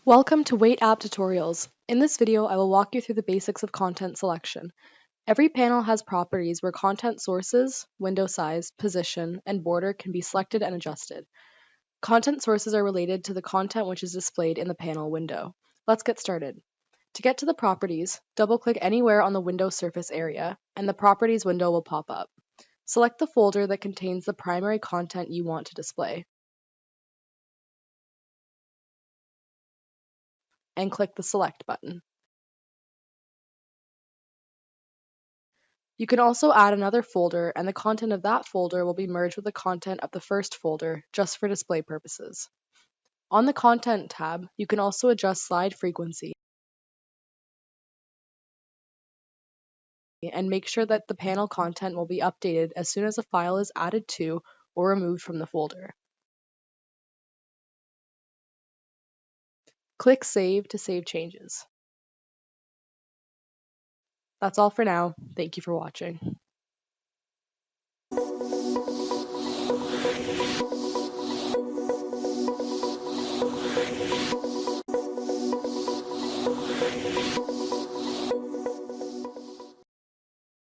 Welcome to WaitApp tutorials. In this video, I will walk you through the basics of content selection. Every panel has properties where content sources, window size, position, and border can be selected and adjusted. Content sources are related to the content which is displayed in the panel window. Let's get started. To get to the properties, double-click anywhere on the window surface area, and the properties window will pop up. Select the folder that contains the primary content you want to display, and click the Select button. You can also add another folder, and the content of that folder will be merged with the content of the first folder, just for display purposes. On the Content tab, you can also adjust slide frequency and make sure that the panel content will be updated as soon as a file is added to or removed from the folder. Click Save to save changes. That's all for now. Thank you for watching.